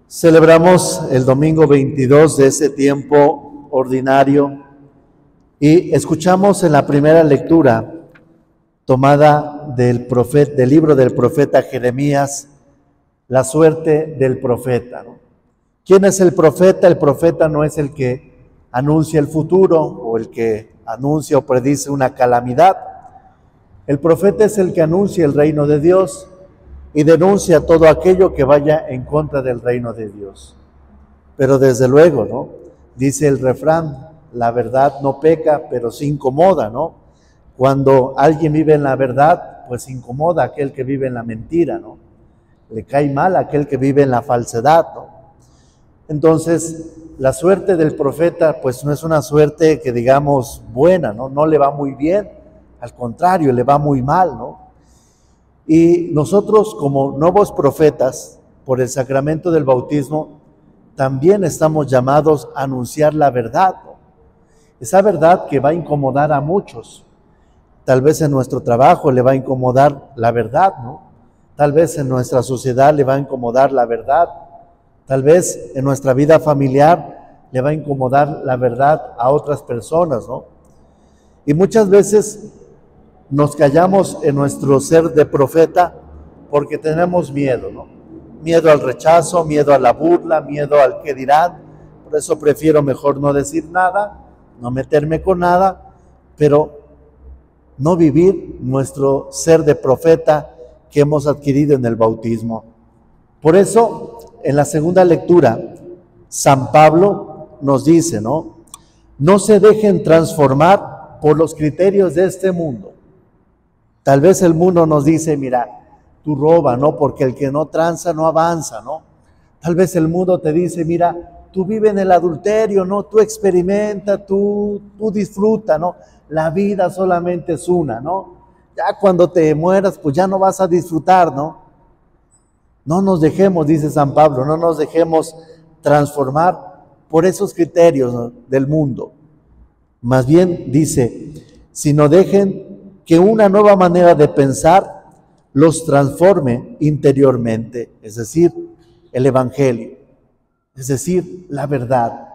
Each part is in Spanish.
Celebramos el domingo 22 de ese tiempo ordinario y escuchamos en la primera lectura tomada del libro del profeta Jeremías, la suerte del profeta, ¿no? ¿Quién es el profeta? El profeta no es el que anuncia el futuro o el que anuncia o predice una calamidad. El profeta es el que anuncia el reino de Dios y denuncia todo aquello que vaya en contra del reino de Dios. Pero desde luego, ¿no? Dice el refrán, la verdad no peca, pero sí incomoda, ¿no? Cuando alguien vive en la verdad, pues incomoda a aquel que vive en la mentira, ¿no? Le cae mal a aquel que vive en la falsedad, ¿no? Entonces, la suerte del profeta, pues no es una suerte que digamos buena, ¿no? No le va muy bien, al contrario, le va muy mal, ¿no? Y nosotros como nuevos profetas, por el sacramento del bautismo, también estamos llamados a anunciar la verdad, ¿no? Esa verdad que va a incomodar a muchos. Tal vez en nuestro trabajo le va a incomodar la verdad, ¿no? Tal vez en nuestra sociedad le va a incomodar la verdad. Tal vez en nuestra vida familiar le va a incomodar la verdad a otras personas, ¿no? Y muchas veces nos callamos en nuestro ser de profeta porque tenemos miedo, ¿no? Miedo al rechazo, miedo a la burla, miedo al qué dirán. Por eso prefiero mejor no decir nada, no meterme con nada, pero no vivir nuestro ser de profeta que hemos adquirido en el bautismo. Por eso, en la segunda lectura, San Pablo nos dice, ¿no? No se dejen transformar por los criterios de este mundo. Tal vez el mundo nos dice, mira, tú roba, ¿no? Porque el que no tranza no avanza, ¿no? Tal vez el mundo te dice, mira, tú vive en el adulterio, ¿no? Tú experimenta, tú disfruta, ¿no? La vida solamente es una, ¿no? Ya cuando te mueras, pues ya no vas a disfrutar, ¿no? No nos dejemos, dice San Pablo, no nos dejemos transformar por esos criterios, ¿no?, del mundo. Más bien dice, sino dejen que una nueva manera de pensar los transforme interiormente, es decir, el Evangelio, es decir, la verdad,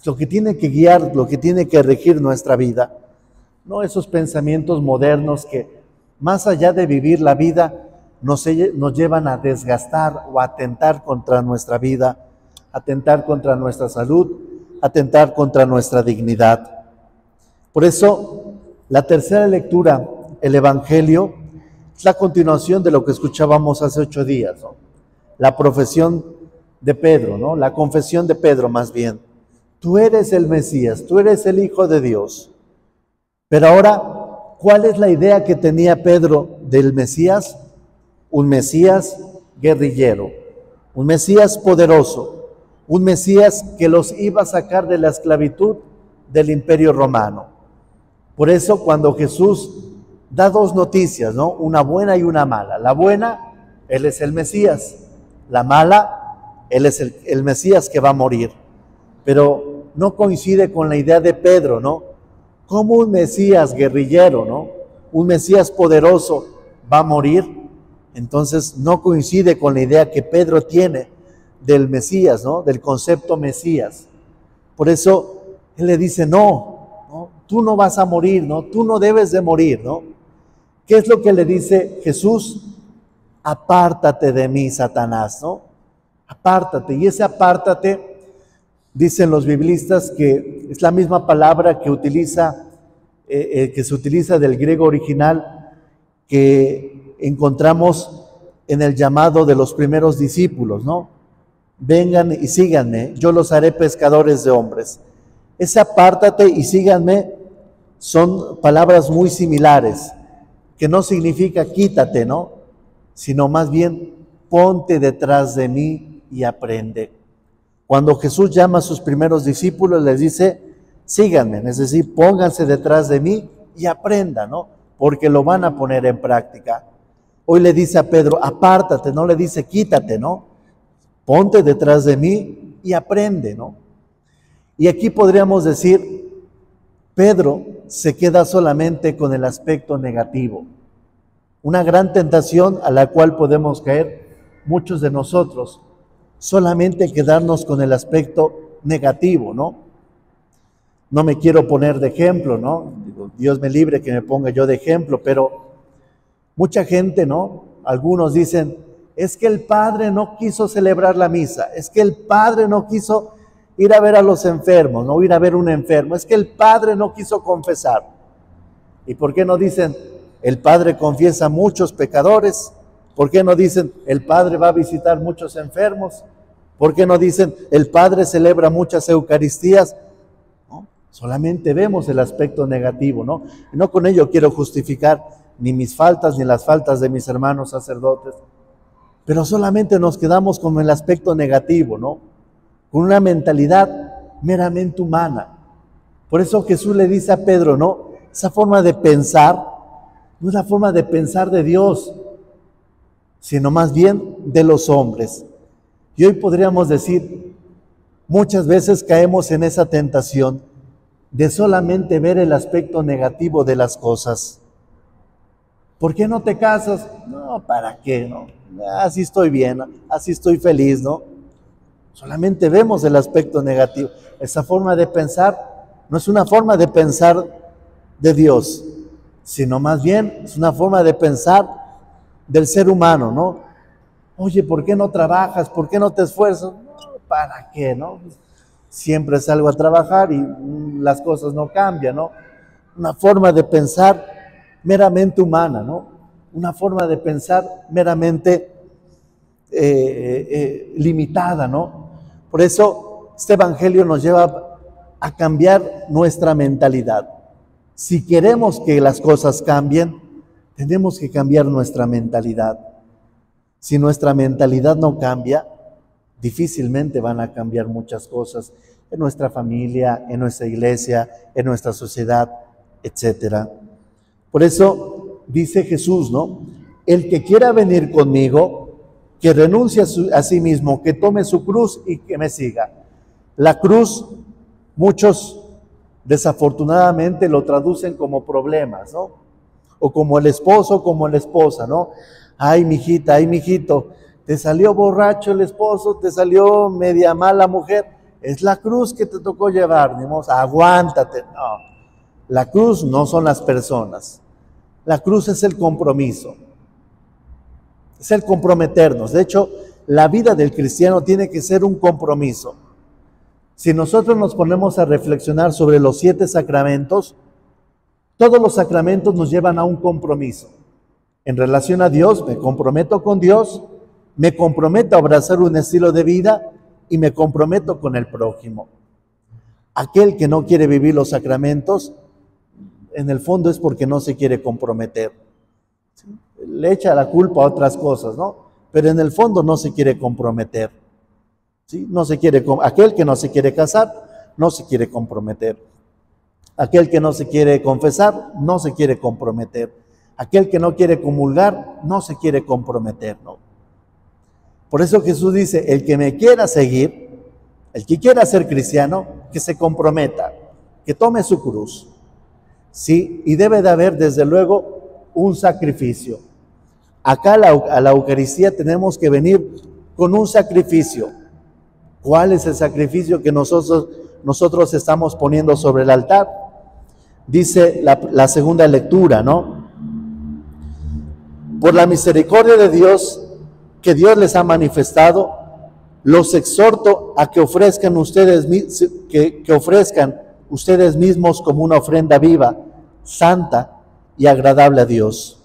lo que tiene que guiar, lo que tiene que regir nuestra vida, no esos pensamientos modernos que más allá de vivir la vida nos llevan a desgastar o a atentar contra nuestra vida, atentar contra nuestra salud, atentar contra nuestra dignidad. Por eso, la tercera lectura, el Evangelio, es la continuación de lo que escuchábamos hace 8 días, ¿no? La profesión de Pedro, ¿no? La confesión de Pedro más bien. Tú eres el Mesías, tú eres el Hijo de Dios. Pero ahora, ¿cuál es la idea que tenía Pedro del Mesías? Un Mesías guerrillero, un Mesías poderoso, un Mesías que los iba a sacar de la esclavitud del Imperio Romano. Por eso cuando Jesús da 2 noticias, ¿no? Una buena y una mala. La buena, Él es el Mesías. La mala, Él es el Mesías que va a morir. Pero no coincide con la idea de Pedro, ¿no? ¿Cómo un Mesías guerrillero, ¿no? Un Mesías poderoso va a morir? Entonces no coincide con la idea que Pedro tiene del Mesías, ¿no? Del concepto Mesías. Por eso Él le dice, no, tú no vas a morir, ¿no? Tú no debes de morir, ¿no? ¿Qué es lo que le dice Jesús? Apártate de mí, Satanás, ¿no? Apártate. Y ese apártate, dicen los biblistas que es la misma palabra que se utiliza del griego original que encontramos en el llamado de los primeros discípulos, ¿no? Vengan y síganme, yo los haré pescadores de hombres. Ese apártate y síganme son palabras muy similares, que no significa quítate, ¿no? Sino más bien ponte detrás de mí y aprende. Cuando Jesús llama a sus primeros discípulos, les dice, síganme, es decir, pónganse detrás de mí y aprendan, ¿no? Porque lo van a poner en práctica. Hoy le dice a Pedro, apártate, no le dice quítate, ¿no? Ponte detrás de mí y aprende, ¿no? Y aquí podríamos decir, Pedro se queda solamente con el aspecto negativo. Una gran tentación a la cual podemos caer muchos de nosotros, solamente quedarnos con el aspecto negativo, ¿no? No me quiero poner de ejemplo, ¿no? Digo, Dios me libre que me ponga yo de ejemplo, pero mucha gente, ¿no? Algunos dicen, es que el padre no quiso celebrar la misa, es que el padre no quiso ir a ver a los enfermos, no ir a ver un enfermo, es que el padre no quiso confesar. ¿Y por qué no dicen, el padre confiesa a muchos pecadores? ¿Por qué no dicen, el padre va a visitar muchos enfermos? ¿Por qué no dicen, el padre celebra muchas eucaristías? ¿No? Solamente vemos el aspecto negativo, ¿no? Y no con ello quiero justificar ni mis faltas ni las faltas de mis hermanos sacerdotes, pero solamente nos quedamos con el aspecto negativo, ¿no? Con una mentalidad meramente humana. Por eso Jesús le dice a Pedro, ¿no? Esa forma de pensar no es la forma de pensar de Dios, sino más bien de los hombres. Y hoy podríamos decir, muchas veces caemos en esa tentación de solamente ver el aspecto negativo de las cosas. ¿Por qué no te casas? No, ¿para qué? No, así estoy bien, así estoy feliz, ¿no? Solamente vemos el aspecto negativo. Esa forma de pensar no es una forma de pensar de Dios, sino más bien es una forma de pensar del ser humano, ¿no? Oye, ¿por qué no trabajas? ¿Por qué no te esfuerzas? No, ¿para qué, no? Siempre salgo a trabajar y las cosas no cambian, ¿no? Una forma de pensar meramente humana, ¿no? Una forma de pensar meramente limitada, ¿no? Por eso este evangelio nos lleva a cambiar nuestra mentalidad. Si queremos que las cosas cambien, tenemos que cambiar nuestra mentalidad. Si nuestra mentalidad no cambia, difícilmente van a cambiar muchas cosas en nuestra familia, en nuestra iglesia, en nuestra sociedad, etc. Por eso dice Jesús, ¿no? El que quiera venir conmigo, que renuncie a sí mismo, que tome su cruz y que me siga. La cruz, muchos desafortunadamente lo traducen como problemas, ¿no? O como el esposo, como la esposa, ¿no? Ay, mijita, ay, mijito, te salió borracho el esposo, te salió media mala mujer, es la cruz que te tocó llevar, digamos, aguántate. No, la cruz no son las personas, la cruz es el compromiso, es el comprometernos. De hecho, la vida del cristiano tiene que ser un compromiso. Si nosotros nos ponemos a reflexionar sobre los 7 sacramentos, todos los sacramentos nos llevan a un compromiso. En relación a Dios, me comprometo con Dios, me comprometo a abrazar un estilo de vida y me comprometo con el prójimo. Aquel que no quiere vivir los sacramentos, en el fondo es porque no se quiere comprometer. ¿Sí? Le echa la culpa a otras cosas, ¿no? Pero en el fondo no se quiere comprometer. ¿Sí? Aquel que no se quiere casar, no se quiere comprometer. Aquel que no se quiere confesar, no se quiere comprometer. Aquel que no quiere comulgar, no se quiere comprometer, ¿no? Por eso Jesús dice, el que me quiera seguir, el que quiera ser cristiano, que se comprometa, que tome su cruz. Sí, y debe de haber desde luego un sacrificio. Acá a la Eucaristía tenemos que venir con un sacrificio. ¿Cuál es el sacrificio que nosotros estamos poniendo sobre el altar? Dice la segunda lectura, ¿no? Por la misericordia de Dios que Dios les ha manifestado, los exhorto a que ofrezcan ustedes mismos como una ofrenda viva, santa y agradable a Dios.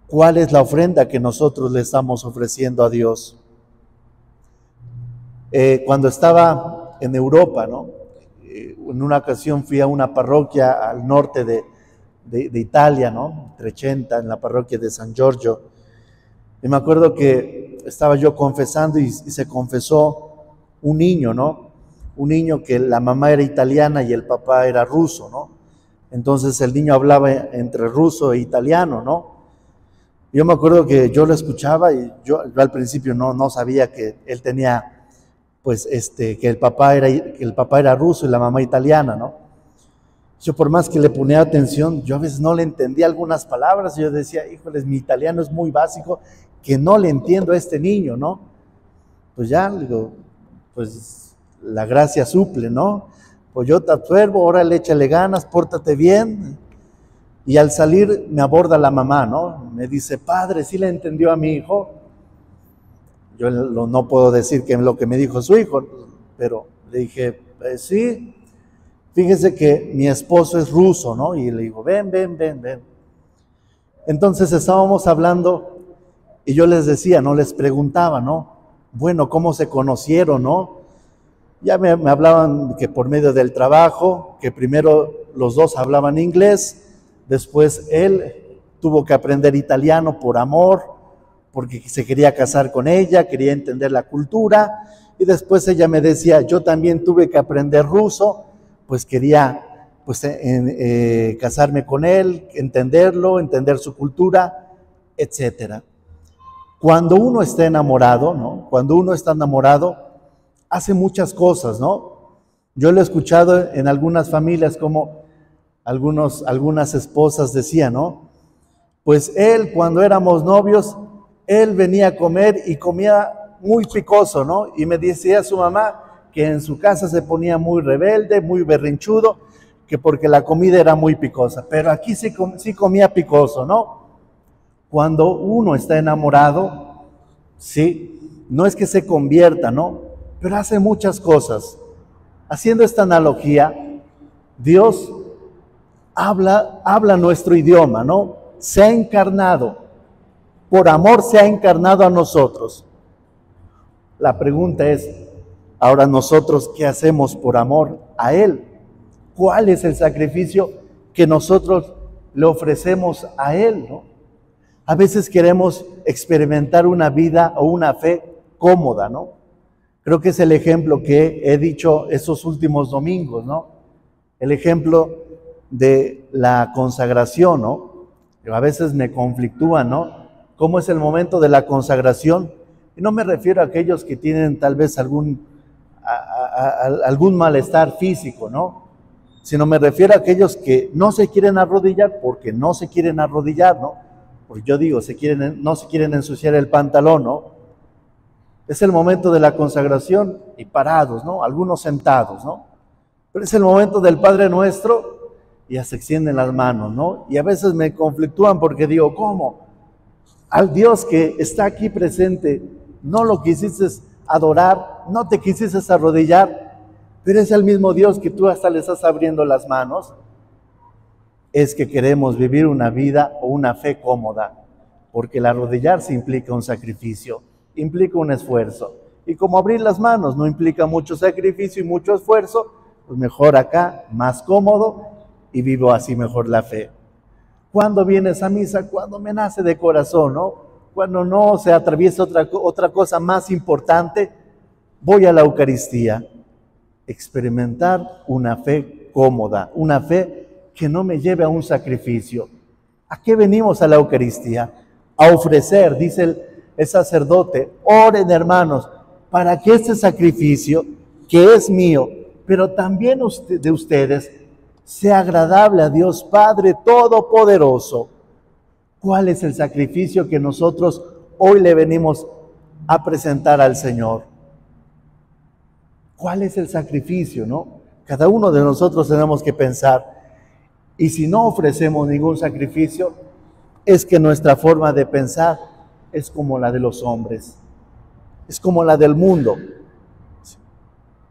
¿Cuál es la ofrenda que nosotros le estamos ofreciendo a Dios? Cuando estaba en Europa, ¿no? En una ocasión fui a una parroquia al norte de Italia, ¿no? Trecenta, en la parroquia de San Giorgio. Y me acuerdo que estaba yo confesando y se confesó un niño, ¿no? Un niño que la mamá era italiana y el papá era ruso, ¿no? Entonces el niño hablaba entre ruso e italiano, ¿no? Yo me acuerdo que yo lo escuchaba y yo al principio no sabía que él tenía, pues, que el papá era ruso y la mamá italiana, ¿no? Yo por más que le ponía atención, yo a veces no le entendía algunas palabras. Yo decía, híjoles, mi italiano es muy básico, que no le entiendo a este niño, ¿no? Pues ya, digo, pues la gracia suple, ¿no? Pues yo te absuelvo, órale, échale ganas, pórtate bien. Y al salir me aborda la mamá, ¿no? Me dice, padre, ¿sí le entendió a mi hijo? Yo no puedo decir que es lo que me dijo su hijo, pero le dije, sí. Fíjese que mi esposo es ruso, ¿no? Y le digo, ven. Entonces estábamos hablando y yo les decía, no les preguntaba, ¿no? Bueno, ¿cómo se conocieron, no? Ya me hablaban que por medio del trabajo, que primero los dos hablaban inglés, después él tuvo que aprender italiano por amor, porque se quería casar con ella, quería entender la cultura, y después ella me decía, yo también tuve que aprender ruso, pues quería casarme con él, entenderlo, entender su cultura, etcétera. Cuando uno está enamorado, ¿no? Cuando uno está enamorado, hace muchas cosas, ¿no? Yo lo he escuchado en algunas familias como algunas esposas decían, ¿no? Pues él, cuando éramos novios, él venía a comer y comía muy picoso, ¿no? Y me decía su mamá que en su casa se ponía muy rebelde, muy berrinchudo, que porque la comida era muy picosa, pero aquí sí comía picoso, ¿no? Cuando uno está enamorado, sí, no es que se convierta, ¿no? Pero hace muchas cosas. Haciendo esta analogía, Dios habla nuestro idioma, ¿no? Se ha encarnado, por amor se ha encarnado a nosotros. La pregunta es, ahora nosotros, ¿qué hacemos por amor a Él? ¿Cuál es el sacrificio que nosotros le ofrecemos a Él, ¿no? A veces queremos experimentar una vida o una fe cómoda, ¿no? Creo que es el ejemplo que he dicho estos últimos domingos, ¿no? El ejemplo de la consagración, ¿no? A veces me conflictúa, ¿no? ¿Cómo es el momento de la consagración? Y no me refiero a aquellos que tienen tal vez algún malestar físico, ¿no? Sino me refiero a aquellos que no se quieren arrodillar porque no se quieren arrodillar, ¿no? Porque yo digo, no se quieren ensuciar el pantalón, ¿no? Es el momento de la consagración y parados, ¿no? Algunos sentados, ¿no? Pero es el momento del Padre Nuestro y ya se extienden las manos, ¿no? Y a veces me conflictúan porque digo, ¿cómo? Al Dios que está aquí presente, no lo quisiste adorar, no te quisiste arrodillar, pero es el mismo Dios que tú hasta le estás abriendo las manos. Es que queremos vivir una vida o una fe cómoda, porque el arrodillarse implica un sacrificio, implica un esfuerzo. Y como abrir las manos no implica mucho sacrificio y mucho esfuerzo, pues mejor acá, más cómodo, y vivo así mejor la fe. ¿Cuándo vienes a misa? Cuando me nace de corazón, ¿no? Cuando no se atraviesa otra cosa más importante, voy a la Eucaristía. Experimentar una fe cómoda, una fe que no me lleve a un sacrificio. ¿A qué venimos a la Eucaristía? A ofrecer, dice el sacerdote, oren hermanos, para que este sacrificio, que es mío, pero también de ustedes, sea agradable a Dios Padre Todopoderoso. ¿Cuál es el sacrificio que nosotros hoy le venimos a presentar al Señor? ¿Cuál es el sacrificio, no? Cada uno de nosotros tenemos que pensar. Y si no ofrecemos ningún sacrificio, es que nuestra forma de pensar es como la de los hombres, es como la del mundo.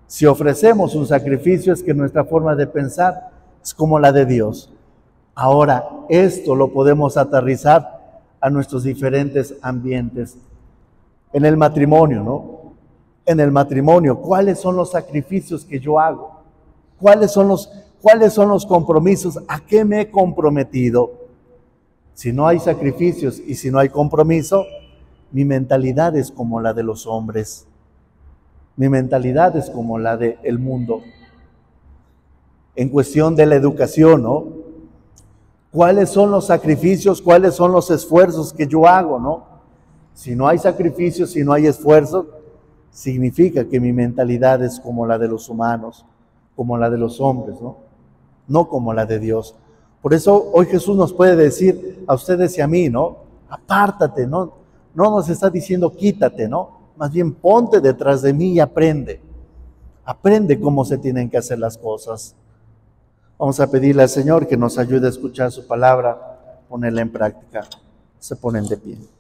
Si ofrecemos un sacrificio, es que nuestra forma de pensar es como la de Dios. Ahora, esto lo podemos aterrizar a nuestros diferentes ambientes. En el matrimonio, ¿no? En el matrimonio, ¿cuáles son los sacrificios que yo hago? ¿Cuáles son los compromisos? ¿A qué me he comprometido? Si no hay sacrificios y si no hay compromiso, mi mentalidad es como la de los hombres. Mi mentalidad es como la del mundo. En cuestión de la educación, ¿no? ¿Cuáles son los sacrificios? ¿Cuáles son los esfuerzos que yo hago, no? Si no hay sacrificios, si no hay esfuerzos, significa que mi mentalidad es como la de los humanos, como la de los hombres, ¿no? no como la de Dios. Por eso hoy Jesús nos puede decir a ustedes y a mí, ¿no? Apártate, ¿no? No nos está diciendo quítate, ¿no? Más bien ponte detrás de mí y aprende. Aprende cómo se tienen que hacer las cosas. Vamos a pedirle al Señor que nos ayude a escuchar su palabra, ponerla en práctica. Se ponen de pie.